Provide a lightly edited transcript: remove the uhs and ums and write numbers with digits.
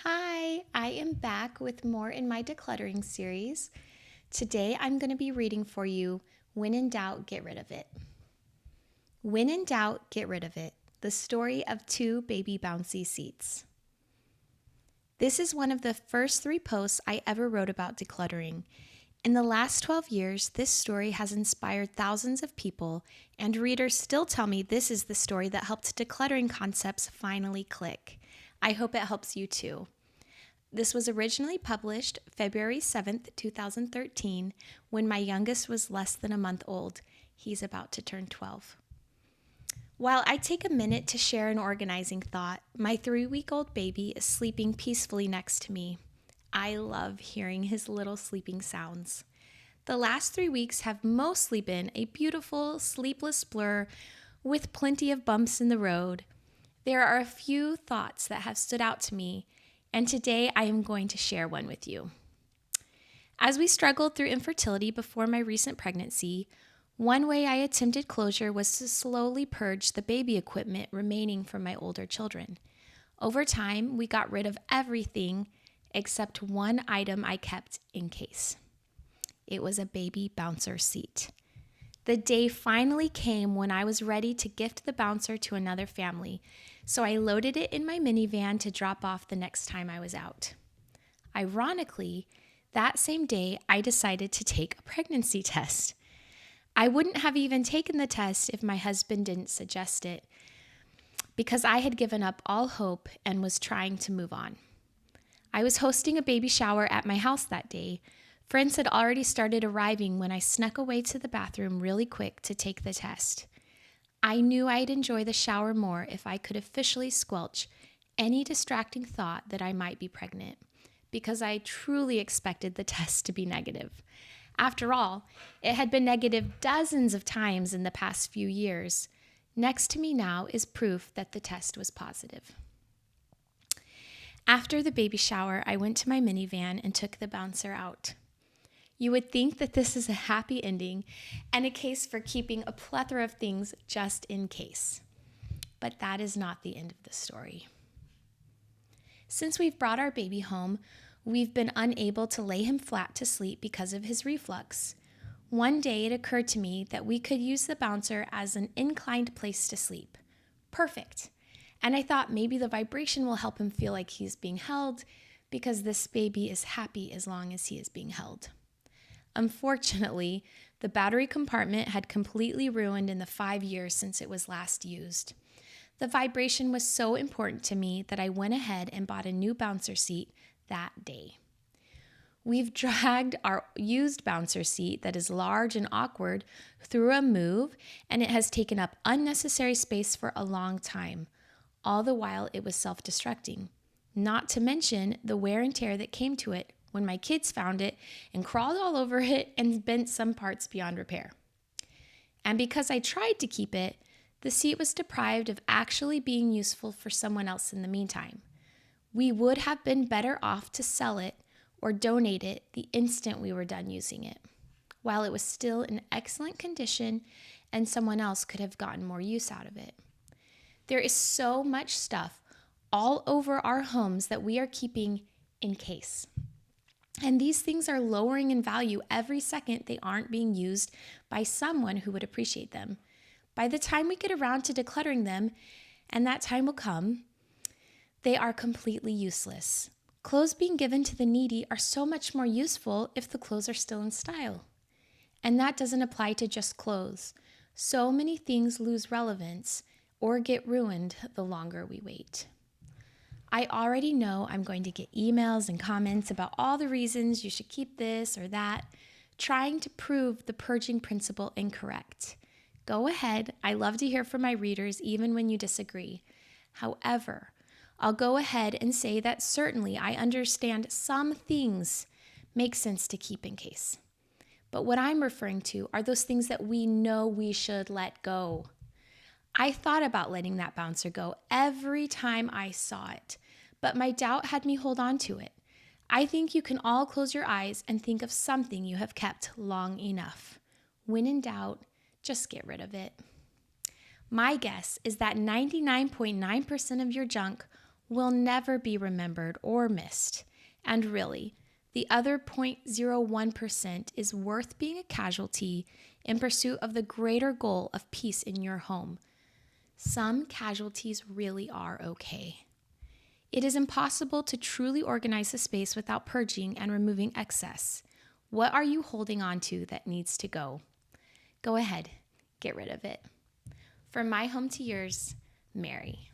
Hi, I am back with more in my decluttering series. Today I'm going to be reading for you When in Doubt, Get Rid of It. When in Doubt, Get Rid of It. The story of two baby bouncy seats. This is one of the first 3 posts I ever wrote about decluttering. In the last 12 years, this story has inspired thousands of people, and readers still tell me this is the story that helped decluttering concepts finally click. I hope it helps you too. This was originally published February 7th, 2013, when my youngest was less than a month old. He's about to turn 12. While I take a minute to share an organizing thought, my 3-week-old baby is sleeping peacefully next to me. I love hearing his little sleeping sounds. The last 3 weeks have mostly been a beautiful, sleepless blur with plenty of bumps in the road. There are a few thoughts that have stood out to me, and today I am going to share one with you. As we struggled through infertility before my recent pregnancy, one way I attempted closure was to slowly purge the baby equipment remaining from my older children. Over time, we got rid of everything except one item I kept in case. It was a baby bouncer seat. The day finally came when I was ready to gift the bouncer to another family, so I loaded it in my minivan to drop off the next time I was out. Ironically, that same day, I decided to take a pregnancy test. I wouldn't have even taken the test if my husband didn't suggest it, because I had given up all hope and was trying to move on. I was hosting a baby shower at my house that day. Friends had already started arriving when I snuck away to the bathroom really quick to take the test. I knew I'd enjoy the shower more if I could officially squelch any distracting thought that I might be pregnant, because I truly expected the test to be negative. After all, it had been negative dozens of times in the past few years. Next to me now is proof that the test was positive. After the baby shower, I went to my minivan and took the bouncer out. You would think that this is a happy ending and a case for keeping a plethora of things just in case. But that is not the end of the story. Since we've brought our baby home, we've been unable to lay him flat to sleep because of his reflux. One day it occurred to me that we could use the bouncer as an inclined place to sleep. Perfect. And I thought maybe the vibration will help him feel like he's being held, because this baby is happy as long as he is being held. Unfortunately, the battery compartment had completely ruined in the 5 years since it was last used. The vibration was so important to me that I went ahead and bought a new bouncer seat that day. We've dragged our used bouncer seat that is large and awkward through a move, and it has taken up unnecessary space for a long time. All the while it was self-destructing, not to mention the wear and tear that came to it when my kids found it and crawled all over it and bent some parts beyond repair. And because I tried to keep it, the seat was deprived of actually being useful for someone else in the meantime. We would have been better off to sell it or donate it the instant we were done using it, while it was still in excellent condition and someone else could have gotten more use out of it. There is so much stuff all over our homes that we are keeping in case. And these things are lowering in value every second they aren't being used by someone who would appreciate them. By the time we get around to decluttering them, and that time will come, they are completely useless. Clothes being given to the needy are so much more useful if the clothes are still in style. And that doesn't apply to just clothes. So many things lose relevance or get ruined the longer we wait. I already know I'm going to get emails and comments about all the reasons you should keep this or that, trying to prove the purging principle incorrect. Go ahead, I love to hear from my readers even when you disagree. However, I'll go ahead and say that certainly I understand some things make sense to keep in case. But what I'm referring to are those things that we know we should let go. I thought about letting that bouncer go every time I saw it, but my doubt had me hold on to it. I think you can all close your eyes and think of something you have kept long enough. When in doubt, just get rid of it. My guess is that 99.9% of your junk will never be remembered or missed. And really, the other 0.01% is worth being a casualty in pursuit of the greater goal of peace in your home. Some casualties really are okay. It is impossible to truly organize a space without purging and removing excess. What are you holding on to that needs to go? Go ahead, get rid of it. From my home to yours, Mary.